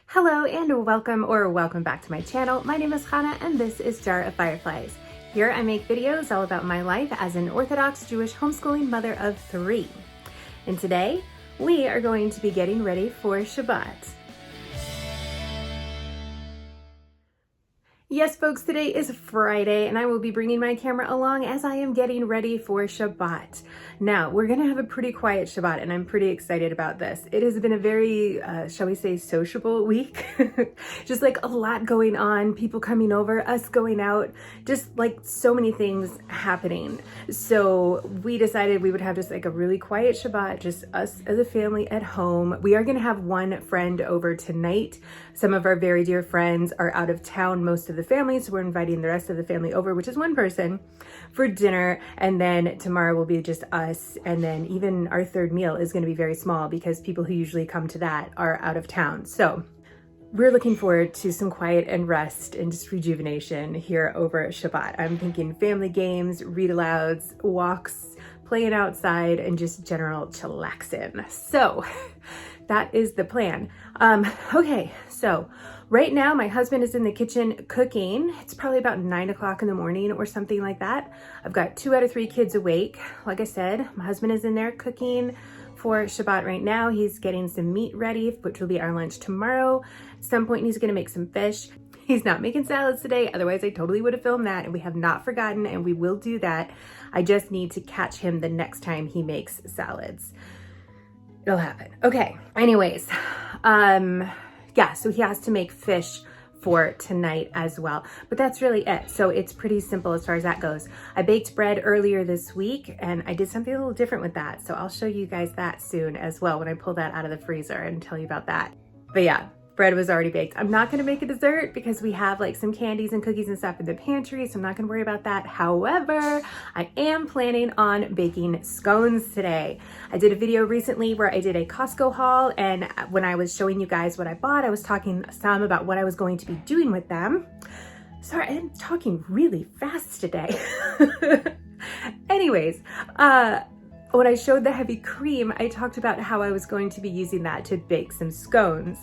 Hello and welcome back to my channel. My name is Hannah and this is Jar of Fireflies. Here I make videos all about my life as an Orthodox Jewish homeschooling mother of 3. And today we are going to be getting ready for Shabbat. Yes, folks, today is Friday and I will be bringing my camera along as I am getting ready for Shabbat. Now, we're gonna have a pretty quiet Shabbat and I'm pretty excited about this. It has been a very, shall we say, sociable week. Just like a lot going on, people coming over, us going out, just like so many things happening. So we decided we would have just like a really quiet Shabbat, just us as a family at home. We are gonna have one friend over tonight. Some of our very dear friends are out of town, most of the family, so we're inviting the rest of the family over, which is one person, for dinner. And then tomorrow will be just us. And then even our third meal is going to be very small because people who usually come to that are out of town. So we're looking forward to some quiet and rest and just rejuvenation here over Shabbat. I'm thinking family games, read alouds, walks, playing outside, and just general chillaxing. So that is the plan. Okay, so right now my husband is in the kitchen cooking. It's probably about 9 o'clock in the morning or something like that. I've got 2 out of 3 kids awake. Like I said, my husband is in there cooking for Shabbat right now. He's getting some meat ready, which will be our lunch tomorrow. At some point he's gonna make some fish. He's not making salads today, otherwise I totally would have filmed that, and we have not forgotten, and we will do that. I just need to catch him the next time he makes salads. It'll happen. Okay, anyways, yeah, so he has to make fish for tonight as well, but that's really it. So it's pretty simple as far as that goes. I baked bread earlier this week and I did something a little different with that. So I'll show you guys that soon as well when I pull that out of the freezer and tell you about that. But yeah, bread was already baked. I'm not gonna make a dessert because we have like some candies and cookies and stuff in the pantry, so I'm not gonna worry about that. However, I am planning on baking scones today. I did a video recently where I did a Costco haul, and when I was showing you guys what I bought, I was talking some about what I was going to be doing with them. Sorry, I'm talking really fast today. Anyways, when I showed the heavy cream, I talked about how I was going to be using that to bake some scones.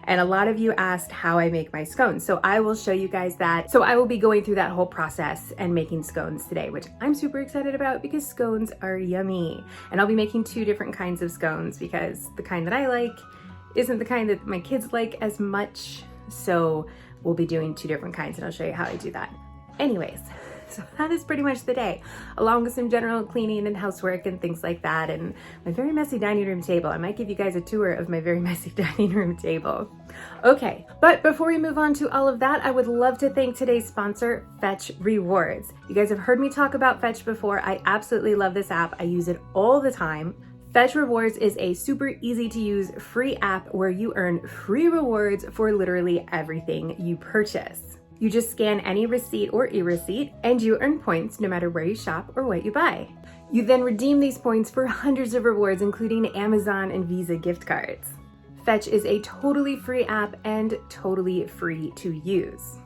And a lot of you asked how I make my scones. So I will show you guys that. So I will be going through that whole process and making scones today, which I'm super excited about because scones are yummy. And I'll be making 2 different kinds of scones because the kind that I like isn't the kind that my kids like as much. So we'll be doing 2 different kinds and I'll show you how I do that. Anyways, so that is pretty much the day, along with some general cleaning and housework and things like that, and my very messy dining room table. I might give you guys a tour of my very messy dining room table. Okay, but before we move on to all of that, I would love to thank today's sponsor, Fetch Rewards. You guys have heard me talk about Fetch before. I absolutely love this app. I use it all the time. Fetch Rewards is a super easy to use free app where you earn free rewards for literally everything you purchase. You just scan any receipt or e-receipt and you earn points no matter where you shop or what you buy. You then redeem these points for hundreds of rewards, including Amazon and Visa gift cards. Fetch is a totally free app and totally free to use.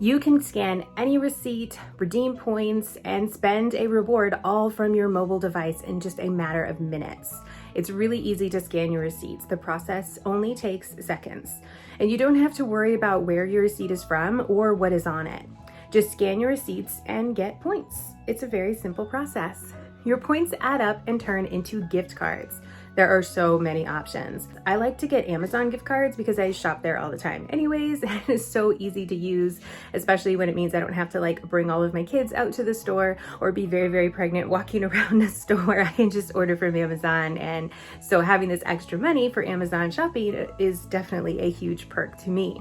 You can scan any receipt, redeem points, and spend a reward all from your mobile device in just a matter of minutes. It's really easy to scan your receipts. The process only takes seconds. And you don't have to worry about where your receipt is from or what is on it. Just scan your receipts and get points. It's a very simple process. Your points add up and turn into gift cards. There are so many options. I like to get Amazon gift cards because I shop there all the time anyways. It is so easy to use, especially when it means I don't have to like bring all of my kids out to the store or be very, very pregnant walking around the store. I can just order from Amazon. And so having this extra money for Amazon shopping is definitely a huge perk to me.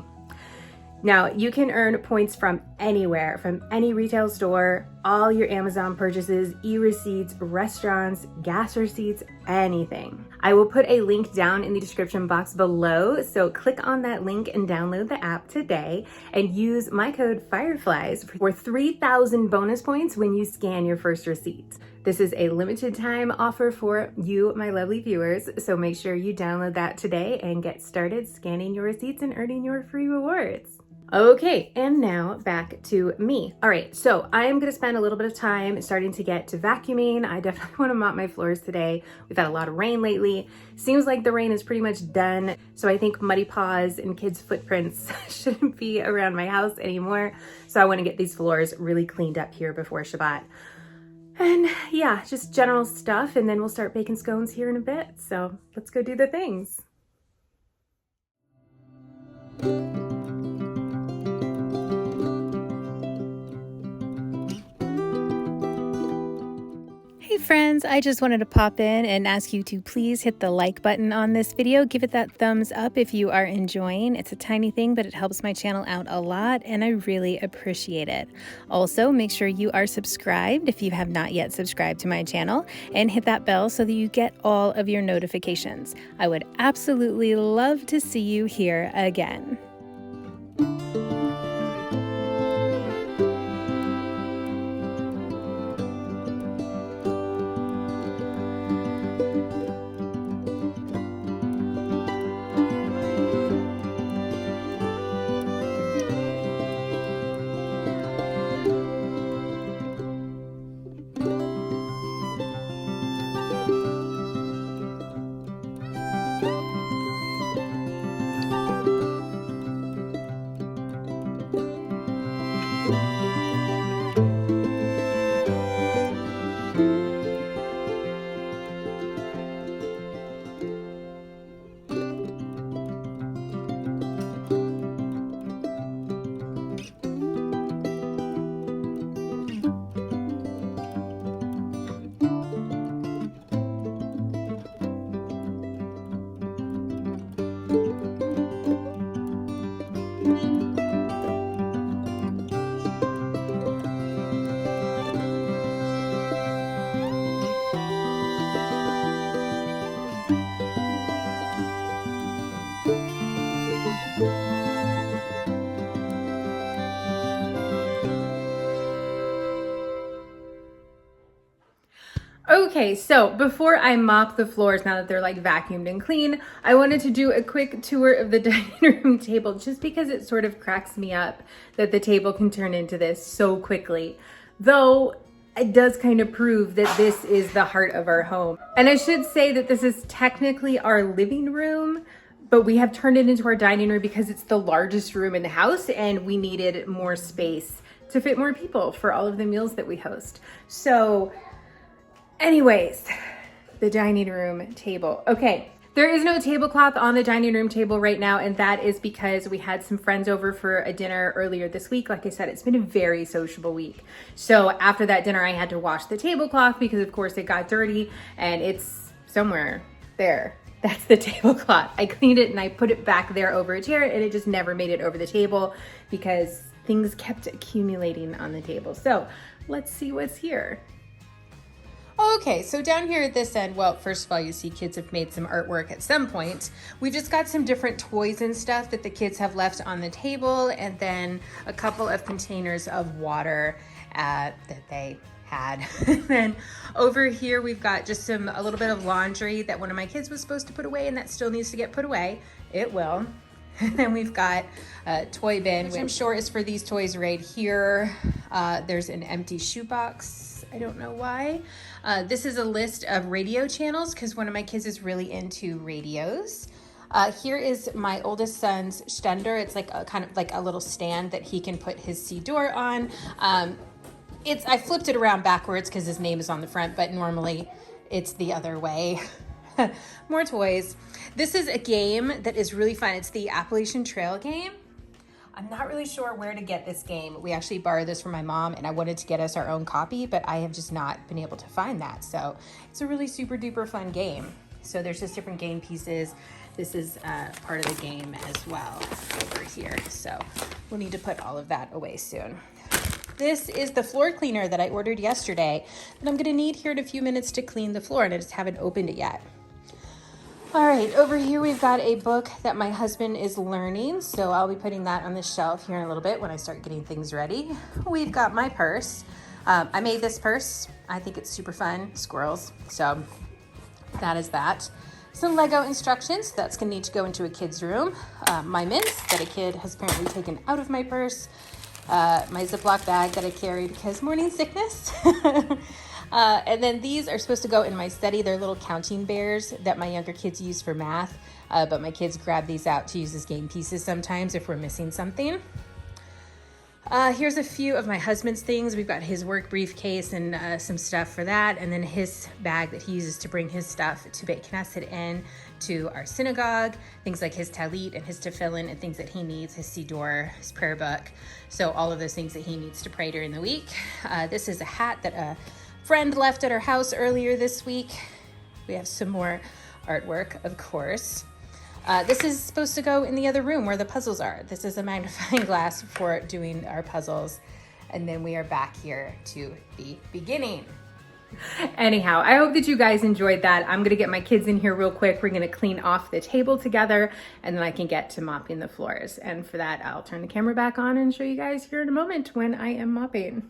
Now, you can earn points from anywhere, from any retail store, all your Amazon purchases, e-receipts, restaurants, gas receipts, anything. I will put a link down in the description box below, so click on that link and download the app today and use my code Fireflies for 3,000 bonus points when you scan your first receipt. This is a limited time offer for you, my lovely viewers, so make sure you download that today and get started scanning your receipts and earning your free rewards. Okay, and now back to me. All right, so I am gonna spend a little bit of time starting to get to vacuuming. I definitely wanna mop my floors today. We've had a lot of rain lately. Seems like the rain is pretty much done. So I think muddy paws and kids' footprints shouldn't be around my house anymore. So I wanna get these floors really cleaned up here before Shabbat. And yeah, just general stuff, and then we'll start baking scones here in a bit. So let's go do the things. Hey friends, I just wanted to pop in and ask you to please hit the like button on this video. Give it that thumbs up if you are enjoying. It's a tiny thing, but it helps my channel out a lot and I really appreciate it. Also, make sure you are subscribed if you have not yet subscribed to my channel, and hit that bell so that you get all of your notifications. I would absolutely love to see you here again. Okay, so before I mop the floors, now that they're like vacuumed and clean, I wanted to do a quick tour of the dining room table just because it sort of cracks me up that the table can turn into this so quickly. Though it does kind of prove that this is the heart of our home. And I should say that this is technically our living room, but we have turned it into our dining room because it's the largest room in the house and we needed more space to fit more people for all of the meals that we host. So anyways, the dining room table. Okay, there is no tablecloth on the dining room table right now, and that is because we had some friends over for a dinner earlier this week. Like I said, it's been a very sociable week. So after that dinner, I had to wash the tablecloth because of course it got dirty and it's somewhere there. That's the tablecloth. I cleaned it and I put it back there over a chair and it just never made it over the table because things kept accumulating on the table. So let's see what's here. Okay, so down here at this end, well, first of all, you see kids have made some artwork at some point. We just got some different toys and stuff that the kids have left on the table, and then a couple of containers of water that they had. And then over here, we've got just a little bit of laundry that one of my kids was supposed to put away, and that still needs to get put away. It will. And then we've got a toy bin, which I'm sure is for these toys right here. There's an empty shoebox. I don't know why. This is a list of radio channels because one of my kids is really into radios. Here is my oldest son's Ständer. It's like a kind of like a little stand that he can put his Siddur on. I flipped it around backwards because his name is on the front, but normally it's the other way. More toys. This is a game that is really fun. It's the Appalachian Trail game. I'm not really sure where to get this game. We actually borrowed this from my mom and I wanted to get us our own copy, but I have just not been able to find that. So it's a really super duper fun game. So there's just different game pieces. This is part of the game as well over here. So we'll need to put all of that away soon. This is the floor cleaner that I ordered yesterday that I'm gonna need here in a few minutes to clean the floor, and I just haven't opened it yet. All right, over here we've got a book that my husband is learning, so I'll be putting that on the shelf here in a little bit when I start getting things ready. We've got my purse. I made this purse. I think it's super fun, squirrels, so that is that. Some Lego instructions. That's gonna need to go into a kid's room. My mints that a kid has apparently taken out of my purse. My Ziploc bag that I carry because morning sickness. And then these are supposed to go in my study. They're little counting bears that my younger kids use for math. But my kids grab these out to use as game pieces sometimes if we're missing something. Here's a few of my husband's things. We've got his work briefcase and some stuff for that. And then his bag that he uses to bring his stuff to Beit Knesset in to our synagogue. Things like his talit and his tefillin and things that he needs, his siddur, his prayer book. So all of those things that he needs to pray during the week. This is a hat that a friend left at our house earlier this week. We have some more artwork, of course. This is supposed to go in the other room where the puzzles are. This is a magnifying glass for doing our puzzles. And then we are back here to the beginning. Anyhow, I hope that you guys enjoyed that. I'm gonna get my kids in here real quick. We're gonna clean off the table together and then I can get to mopping the floors. And for that, I'll turn the camera back on and show you guys here in a moment when I am mopping.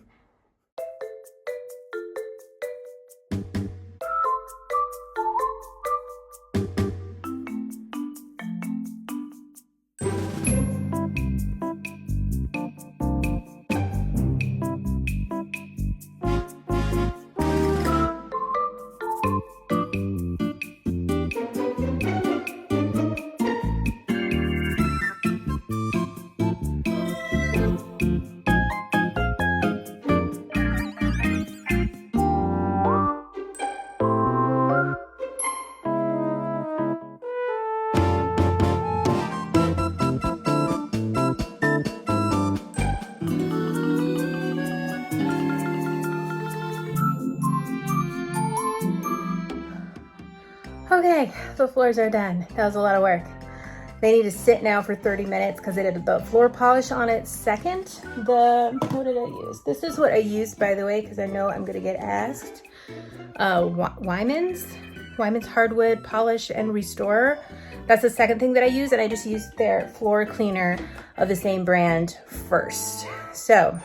Okay, the floors are done. That was a lot of work. They need to sit now for 30 minutes because I did the floor polish on it second. What did I use? This is what I used, by the way, because I know I'm gonna get asked. Wyman's Hardwood Polish and Restorer. That's the second thing that I use, and I just used their floor cleaner of the same brand first. So,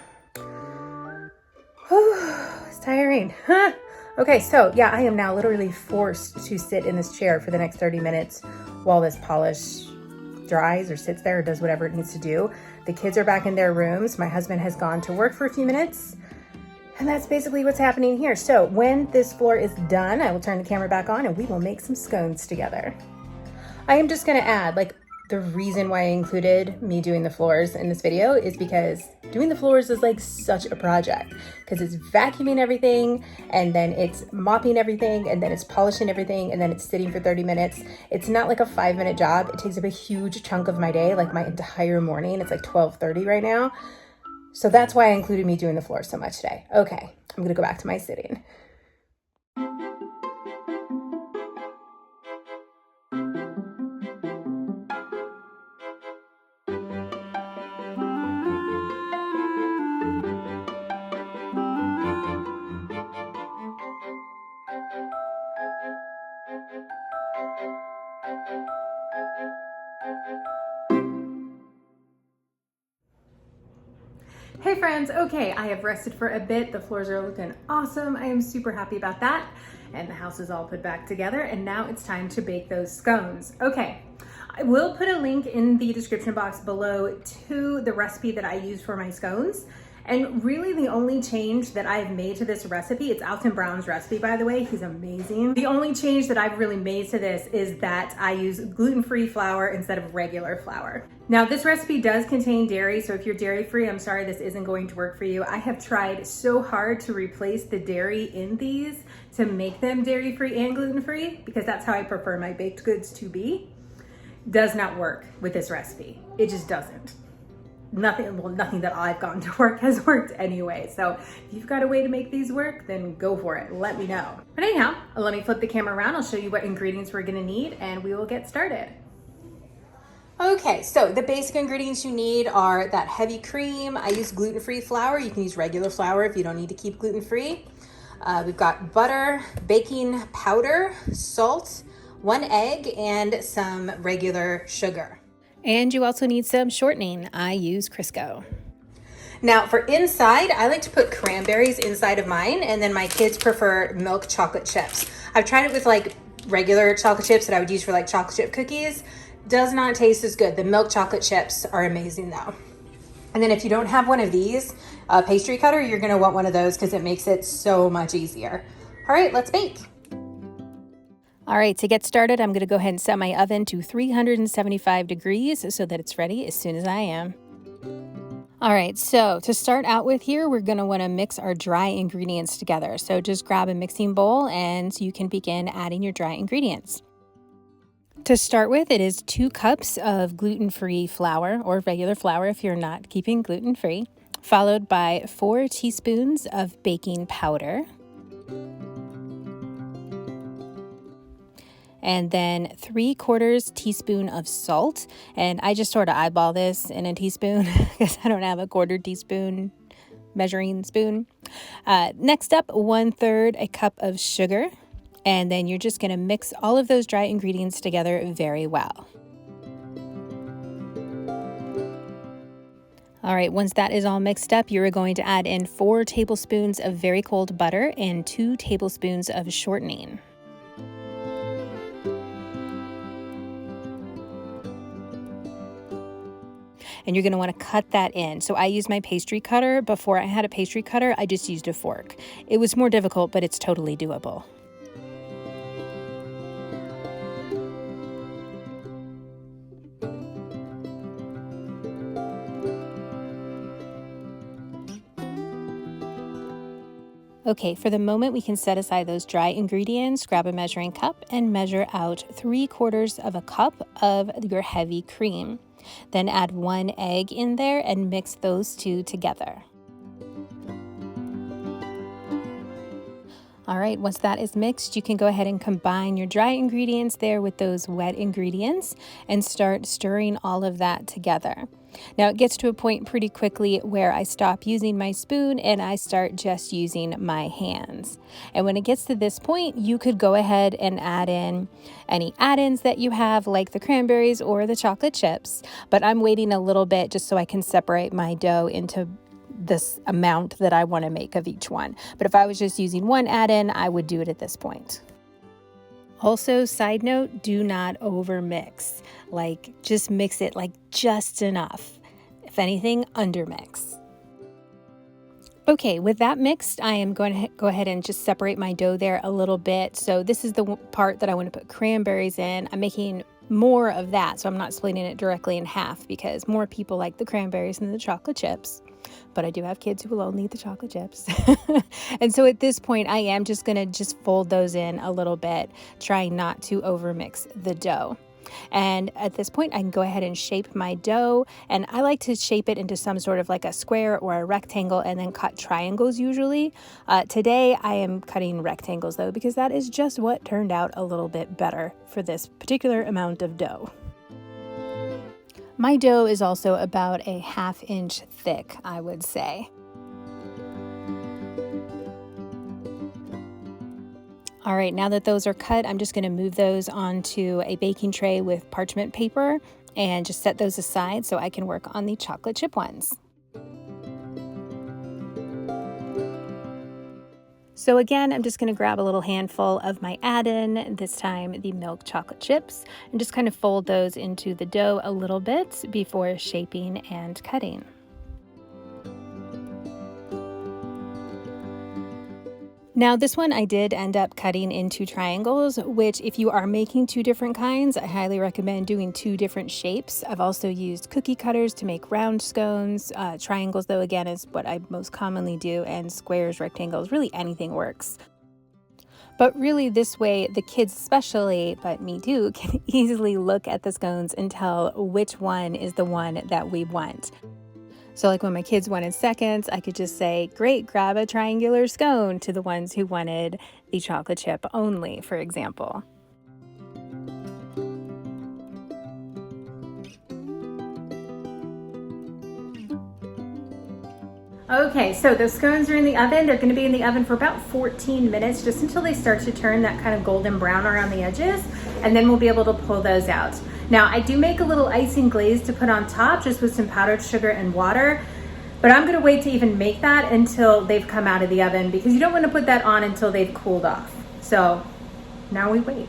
it's tiring. Okay, so yeah, I am now literally forced to sit in this chair for the next 30 minutes while this polish dries or sits there or does whatever it needs to do. The kids are back in their rooms. My husband has gone to work for a few minutes. And that's basically what's happening here. So when this floor is done, I will turn the camera back on and we will make some scones together. I am just gonna add, like, the reason why I included me doing the floors in this video is because doing the floors is like such a project because it's vacuuming everything and then it's mopping everything and then it's polishing everything and then it's sitting for 30 minutes. It's not like a 5-minute job. It takes up a huge chunk of my day, like my entire morning. It's like 12:30 right now. So that's why I included me doing the floors so much today. Okay, I'm gonna go back to my sitting. Hey friends, okay, I have rested for a bit. The floors are looking awesome. I am super happy about that. And the house is all put back together and now it's time to bake those scones. Okay, I will put a link in the description box below to the recipe that I use for my scones. And really the only change that I've made to this recipe, it's Alton Brown's recipe, by the way, he's amazing. The only change that I've really made to this is that I use gluten-free flour instead of regular flour. Now this recipe does contain dairy, so if you're dairy-free, I'm sorry this isn't going to work for you. I have tried so hard to replace the dairy in these to make them dairy-free and gluten-free because that's how I prefer my baked goods to be. Does not work with this recipe. It just doesn't. Nothing that I've gotten to work has worked anyway. So if you've got a way to make these work, then go for it. Let me know. But anyhow, let me flip the camera around. I'll show you what ingredients we're gonna need and we will get started. Okay, so the basic ingredients you need are that heavy cream. I use gluten-free flour. You can use regular flour if you don't need to keep gluten-free. We've got butter, baking powder, salt, 1 egg, and some regular sugar. And you also need some shortening. I use Crisco. Now for inside, I like to put cranberries inside of mine, and then my kids prefer milk chocolate chips. I've tried it with like regular chocolate chips that I would use for like chocolate chip cookies. Does not taste as good. The milk chocolate chips are amazing though. And then if you don't have one of these, a pastry cutter, you're gonna want one of those because it makes it so much easier. All right, let's bake. All right, to get started, I'm gonna go ahead and set my oven to 375 degrees so that it's ready as soon as I am. All right, so to start out with here, we're gonna wanna mix our dry ingredients together. So just grab a mixing bowl and you can begin adding your dry ingredients. To start with, it is 2 cups of gluten-free flour, or regular flour if you're not keeping gluten-free, followed by 4 teaspoons of baking powder, and then 3/4 teaspoon of salt. And I just sort of eyeball this in a teaspoon because I don't have a 1/4 teaspoon measuring spoon. Next up, 1/3 a cup of sugar. And then you're just going to mix all of those dry ingredients together very well. All right, once that is all mixed up, you're going to add in 4 tablespoons of very cold butter and 2 tablespoons of shortening. And you're going to want to cut that in. So I used my pastry cutter. Before I had a pastry cutter, I just used a fork. It was more difficult, but it's totally doable. Okay, for the moment, we can set aside those dry ingredients, grab a measuring cup, and measure out 3/4 of a cup of your heavy cream. Then add 1 egg in there and mix those 2 together. All right, once that is mixed, you can go ahead and combine your dry ingredients there with those wet ingredients and start stirring all of that together. Now it gets to a point pretty quickly where I stop using my spoon and I start just using my hands. And when it gets to this point, you could go ahead and add in any add-ins that you have, like the cranberries or the chocolate chips. But I'm waiting a little bit just so I can separate my dough into this amount that I want to make of each one. But if I was just using one add-in, I would do it at this point. Also, side note, do not over mix. Like, just mix it like just enough. If anything, under mix. Okay, with that mixed, I am going to go ahead and just separate my dough there a little bit. So this is the part that I want to put cranberries in. I'm making more of that, so I'm not splitting it directly in half because more people like the cranberries than the chocolate chips. But I do have kids who will only eat the chocolate chips. And so at this point, I am just going to fold those in a little bit, trying not to overmix the dough. And at this point, I can go ahead and shape my dough. And I like to shape it into some sort of like a square or a rectangle and then cut triangles usually. Today, I am cutting rectangles though, because that is just what turned out a little bit better for this particular amount of dough. My dough is also about a 1/2 inch thick, I would say. All right, now that those are cut, I'm just going to move those onto a baking tray with parchment paper and just set those aside so I can work on the chocolate chip ones. So again, I'm just going to grab a little handful of my add-in, this time the milk chocolate chips, and just kind of fold those into the dough a little bit before shaping and cutting. Now this one I did end up cutting into triangles, which if you are making 2 different kinds, I highly recommend doing 2 different shapes. I've also used cookie cutters to make round scones. Triangles though, again, is what I most commonly do, and squares, rectangles, really anything works. But really this way, the kids especially, but me too, can easily look at the scones and tell which one is the one that we want. So like when my kids wanted seconds, I could just say, great, grab a triangular scone, to the ones who wanted the chocolate chip only, for example. Okay, so those scones are in the oven. They're going to be in the oven for about 14 minutes, just until they start to turn that kind of golden brown around the edges, and then we'll be able to pull those out. Now, I do make a little icing glaze to put on top, just with some powdered sugar and water, but I'm going to wait to even make that until they've come out of the oven, because you don't want to put that on until they've cooled off. So now we wait.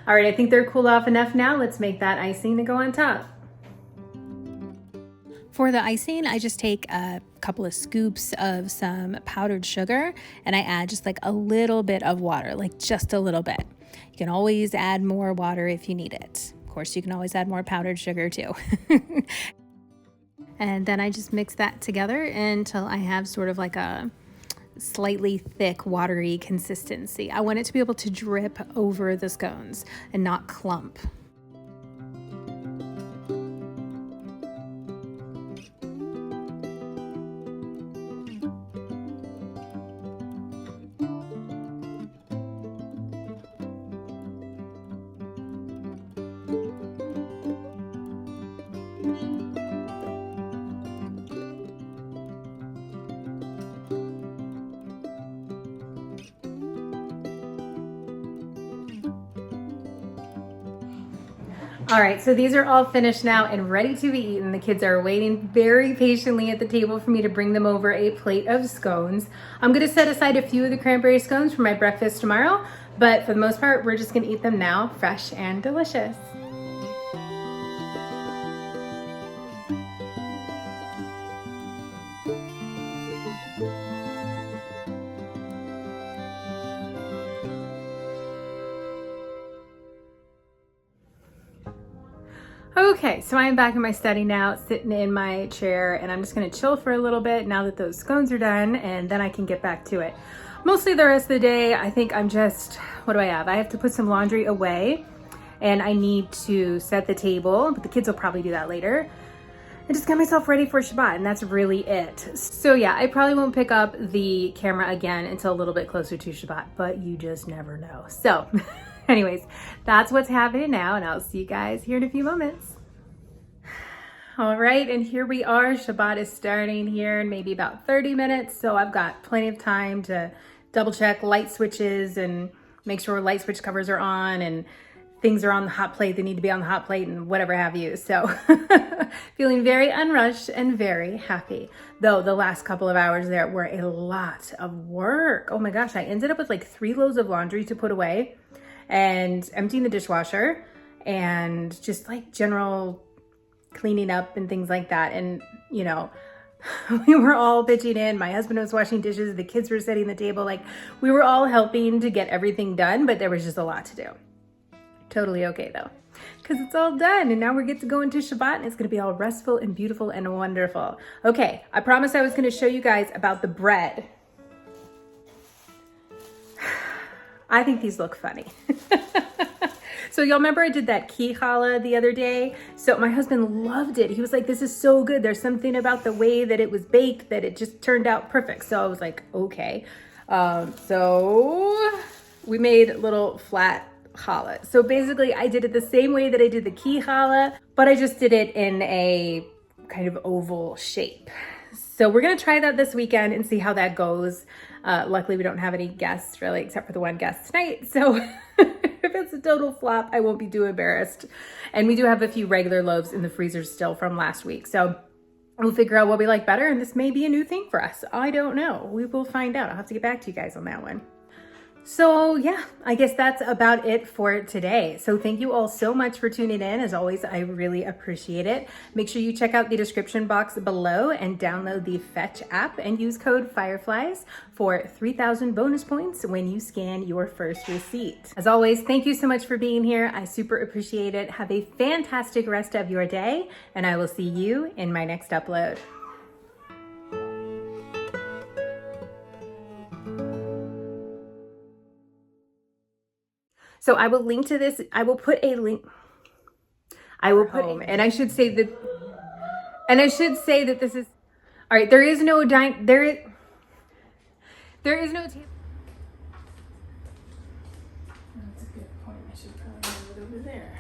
All right, I think they're cooled off enough now. Let's make that icing to go on top. For the icing, I just take a couple of scoops of some powdered sugar and I add just like a little bit of water, like just a little bit. You can always add more water if you need it. Of course, you can always add more powdered sugar too. And then I just mix that together until I have sort of like a slightly thick, watery consistency. I want it to be able to drip over the scones and not clump. All right, so these are all finished now and ready to be eaten. The kids are waiting very patiently at the table for me to bring them over a plate of scones. I'm gonna set aside a few of the cranberry scones for my breakfast tomorrow, but for the most part, we're just gonna eat them now, fresh and delicious. Okay, so I'm back in my study now, sitting in my chair, and I'm just gonna chill for a little bit now that those scones are done, and then I can get back to it. Mostly the rest of the day, I think I'm just, what do I have? I have to put some laundry away, and I need to set the table, but the kids will probably do that later. I just got myself ready for Shabbat, and that's really it. So yeah, I probably won't pick up the camera again until a little bit closer to Shabbat, but you just never know. So anyways, that's what's happening now, and I'll see you guys here in a few moments. All right, and here we are. Shabbat is starting here in maybe about 30 minutes, so I've got plenty of time to double check light switches and make sure light switch covers are on and things are on the hot plate. They need to be on the hot plate and whatever have you. So feeling very unrushed and very happy. Though the last couple of hours there were a lot of work. Oh my gosh, I ended up with like 3 loads of laundry to put away and emptying the dishwasher and just like general cleaning up and things like that. And you know, we were all pitching in. My husband was washing dishes, the kids were setting the table, like we were all helping to get everything done, but there was just a lot to do. Totally okay though, because it's all done and now we get to go into Shabbat and it's going to be all restful and beautiful and wonderful. Okay, I promised I was going to show you guys about the bread. I think these look funny. So y'all remember I did that key challah the other day? So my husband loved it. He was like, this is so good. There's something about the way that it was baked that it just turned out perfect. So I was like, okay. So we made little flat challah. So basically I did it the same way that I did the key challah, but I just did it in a kind of oval shape. So we're gonna try that this weekend and see how that goes. Luckily we don't have any guests really, except for the one guest tonight. So if it's a total flop, I won't be too embarrassed. And we do have a few regular loaves in the freezer still from last week. So we'll figure out what we like better, and this may be a new thing for us. I don't know. We will find out. I'll have to get back to you guys on that one. So yeah, I guess that's about it for today. So thank you all so much for tuning in. As always, I really appreciate it. Make sure you check out the description box below and download the Fetch app and use code Fireflies for 3,000 bonus points when you scan your first receipt. As always, thank you so much for being here. I super appreciate it. Have a fantastic rest of your day, and I will see you in my next upload. So I will link to this. I will put a link. I will put home, and I should say that. And I should say that this is. All right. There is no There is no table. That's a good point. I should probably move it over there.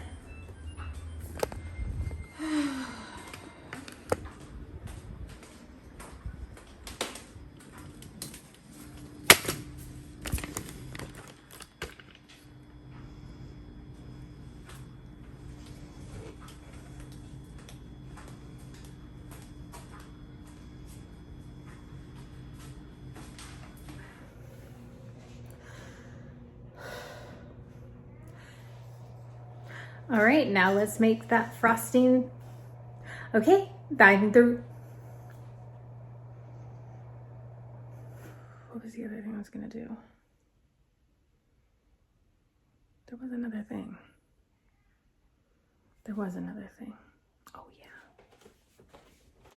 All right, now let's make that frosting. Okay, diving through. What was the other thing I was gonna do? There was another thing. There was another thing. Oh yeah.